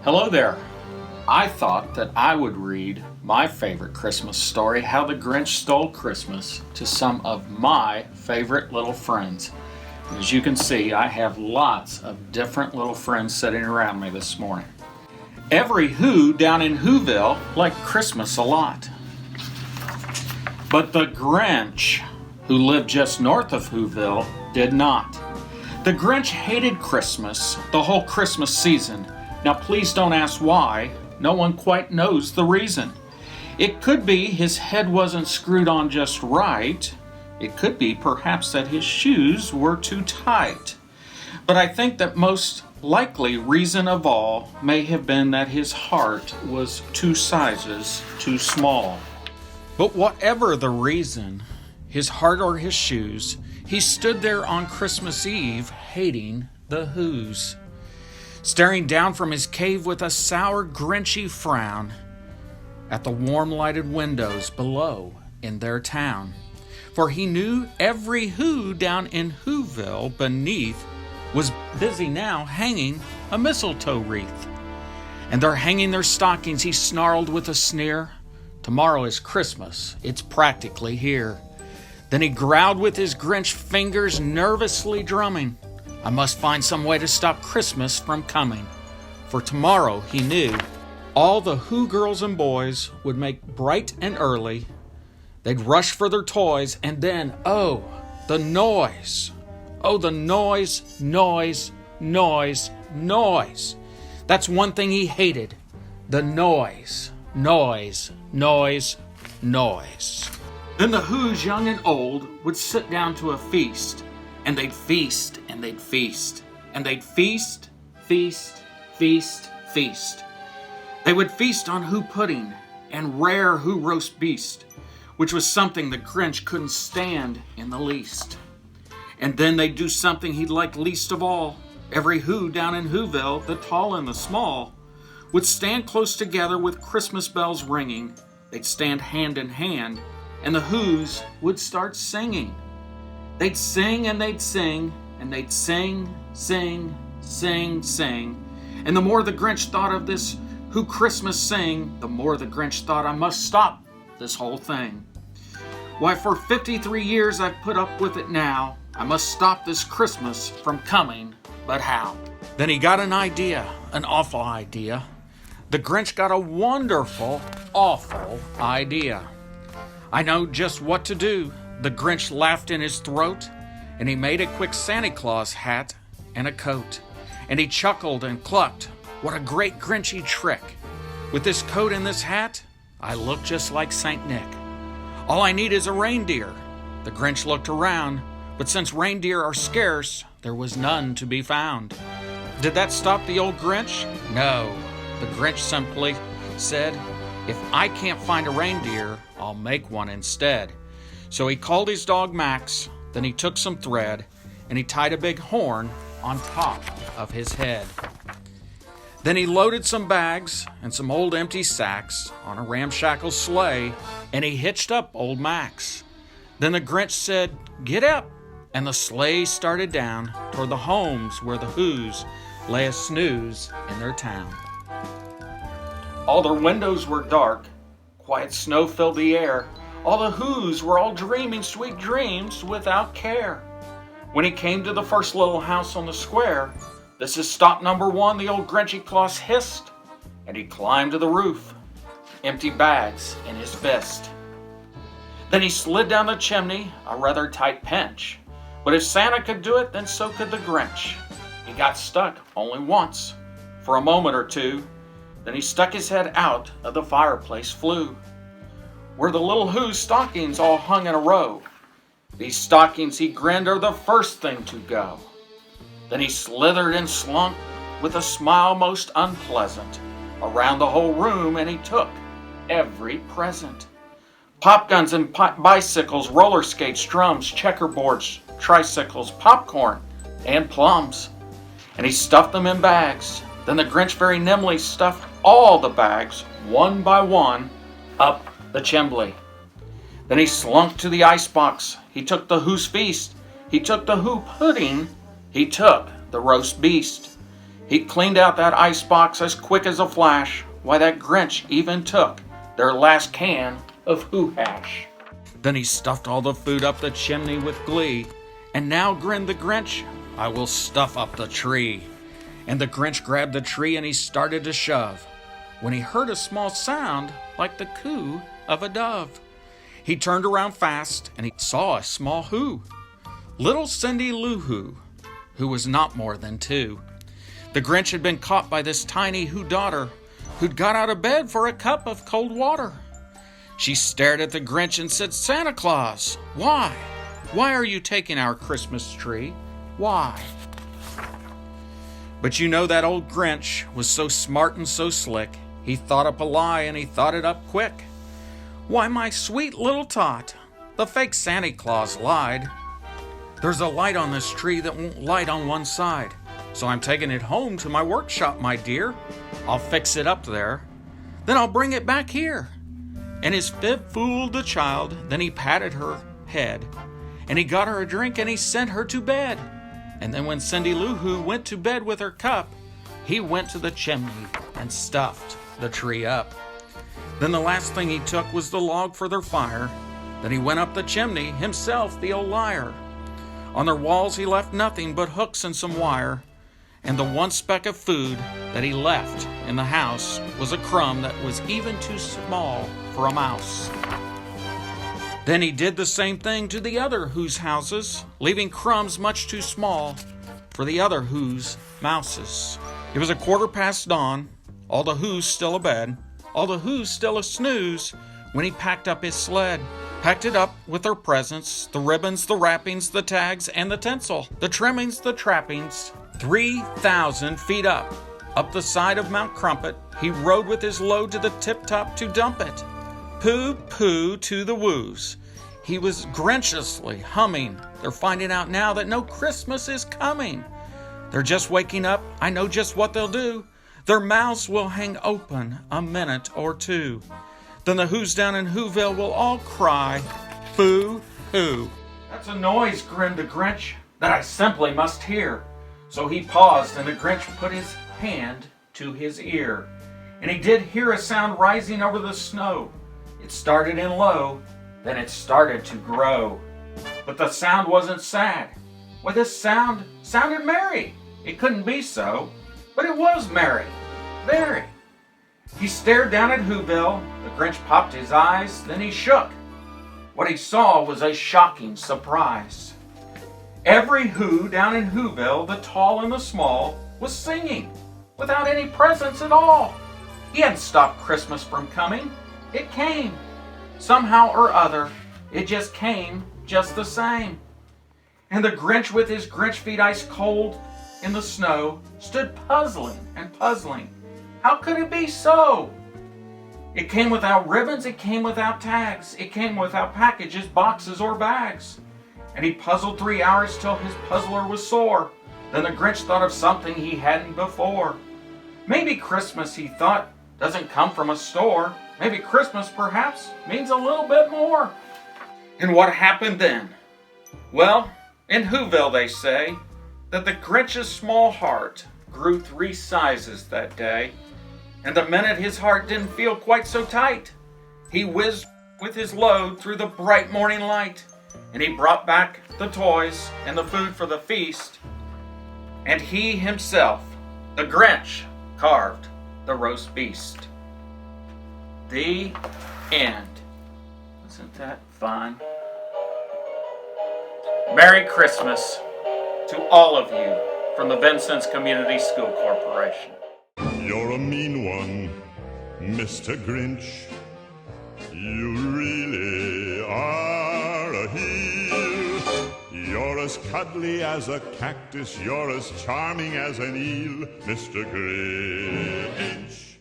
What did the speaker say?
Hello there. I thought that I would read my favorite Christmas story, How the Grinch Stole Christmas, to some of my favorite little friends. And as you can see, I have lots of different little friends sitting around me this morning. Every Who down in Whoville liked Christmas a lot. But the Grinch, who lived just north of Whoville, did not. The Grinch hated Christmas, the whole Christmas season. Now please don't ask why. No one quite knows the reason. It could be his head wasn't screwed on just right. It could be perhaps that his shoes were too tight. But I think that most likely reason of all may have been that his heart was 2 sizes too small. But whatever the reason, his heart or his shoes, he stood there on Christmas Eve hating the Whos, staring down from his cave with a sour, grinchy frown at the warm lighted windows below in their town. For he knew every Who down in Whoville beneath was busy now hanging a mistletoe wreath. And they're hanging their stockings, he snarled with a sneer. Tomorrow is Christmas, it's practically here. Then he growled with his Grinch fingers nervously drumming. I must find some way to stop Christmas from coming. For tomorrow, he knew, all the Who girls and boys would make bright and early. They'd rush for their toys, and then, oh, the noise. Oh, the noise, noise, noise, noise. That's one thing he hated. The noise, noise, noise, noise. Then the Whos, young and old, would sit down to a feast. And they'd feast, and they'd feast, and they'd feast, feast, feast, feast. They would feast on Who pudding and rare Who roast beast, which was something the Grinch couldn't stand in the least. And then they'd do something he'd like least of all. Every Who down in Whoville, the tall and the small, would stand close together with Christmas bells ringing. They'd stand hand in hand, and the Whos would start singing. They'd sing and they'd sing, and they'd sing, sing, sing, sing. And the more the Grinch thought of this Who Christmas sing, the more the Grinch thought, I must stop this whole thing. Why, for 53 years I've put up with it now. I must stop this Christmas from coming, but how? Then he got an idea, an awful idea. The Grinch got a wonderful, awful idea. I know just what to do. The Grinch laughed in his throat, and he made a quick Santa Claus hat and a coat. And he chuckled and clucked, what a great Grinchy trick. With this coat and this hat, I look just like Saint Nick. All I need is a reindeer. The Grinch looked around, but since reindeer are scarce, there was none to be found. Did that stop the old Grinch? No. The Grinch simply said, if I can't find a reindeer, I'll make one instead. So he called his dog Max, then he took some thread, and he tied a big horn on top of his head. Then he loaded some bags and some old empty sacks on a ramshackle sleigh, and he hitched up old Max. Then the Grinch said, get up, and the sleigh started down toward the homes where the Whos lay a snooze in their town. All their windows were dark, quiet snow filled the air. All the Whos were all dreaming sweet dreams without care. When he came to the first little house on the square, this is stop number 1, the old Grinchy Claus hissed, and he climbed to the roof, empty bags in his fist. Then he slid down the chimney, a rather tight pinch. But if Santa could do it, then so could the Grinch. He got stuck only once, for a moment or two. Then he stuck his head out of the fireplace flue, where the little Who's stockings all hung in a row. These stockings, he grinned, are the first thing to go. Then he slithered and slunk with a smile most unpleasant around the whole room, and he took every present. Pop guns and bicycles, roller skates, drums, checkerboards, tricycles, popcorn, and plums. And he stuffed them in bags. Then the Grinch very nimbly stuffed all the bags, one by one, up the chimbley. Then he slunk to the icebox. He took the Who's feast. He took the Who pudding. He took the roast beast. He cleaned out that icebox as quick as a flash. Why, that Grinch even took their last can of Who Hash. Then he stuffed all the food up the chimney with glee. And now, grinned the Grinch, I will stuff up the tree. And the Grinch grabbed the tree and he started to shove, when he heard a small sound like the coo of a dove. He turned around fast and he saw a small who, little Cindy Lou who was not more than 2. The Grinch had been caught by this tiny Who daughter, who'd got out of bed for a cup of cold water. She stared at the Grinch and said, "Santa Claus, why? Why are you taking our Christmas tree? Why?" But you know that old Grinch was so smart and so slick, he thought up a lie and he thought it up quick. "Why, my sweet little tot, the fake Santa Claus lied. There's a light on this tree that won't light on one side. So I'm taking it home to my workshop, my dear. I'll fix it up there. Then I'll bring it back here." And his fib fooled the child. Then he patted her head. And he got her a drink and he sent her to bed. And then when Cindy Lou Who went to bed with her cup, he went to the chimney and stuffed the tree up. Then the last thing he took was the log for their fire. Then he went up the chimney, himself, the old liar. On their walls he left nothing but hooks and some wire. And the one speck of food that he left in the house was a crumb that was even too small for a mouse. Then he did the same thing to the other Who's houses, leaving crumbs much too small for the other Who's mouses. It was 1:15 dawn, all the Who's still abed, all the Who's still a snooze, when he packed up his sled. Packed it up with their presents, the ribbons, the wrappings, the tags, and the tinsel, the trimmings, the trappings. 3,000 feet up the side of Mount Crumpet, he rode with his load to the tip-top to dump it. Pooh-pooh to the Who's. He was Grinchiously humming. They're finding out now that no Christmas is coming. They're just waking up. I know just what they'll do. Their mouths will hang open a minute or two. Then the Who's down in Whoville will all cry, "Boo-hoo." "That's a noise," grinned the Grinch, "that I simply must hear." So he paused and the Grinch put his hand to his ear. And he did hear a sound rising over the snow. It started in low, then it started to grow. But the sound wasn't sad. Why, this sound sounded merry. It couldn't be so, but it was merry, very. He stared down at Whoville. The Grinch popped his eyes, then he shook. What he saw was a shocking surprise. Every Who down in Whoville, the tall and the small, was singing without any presents at all. He hadn't stopped Christmas from coming. It came. Somehow or other, it just came just the same. And the Grinch with his Grinch feet ice cold in the snow stood puzzling and puzzling. How could it be so? It came without ribbons, it came without tags, it came without packages, boxes, or bags. And he puzzled 3 hours till his puzzler was sore. Then the Grinch thought of something he hadn't before. Maybe Christmas, he thought, doesn't come from a store. Maybe Christmas, perhaps, means a little bit more. And what happened then? Well, in Whoville they say that the Grinch's small heart grew 3 sizes that day. And the minute his heart didn't feel quite so tight, he whizzed with his load through the bright morning light. And he brought back the toys and the food for the feast. And he himself, the Grinch, carved the roast beast. The end. Isn't that fun? Merry Christmas to all of you from the Vincennes Community School Corporation. You're a mean one, Mr. Grinch. You really are a heel. You're as cuddly as a cactus. You're as charming as an eel, Mr. Grinch.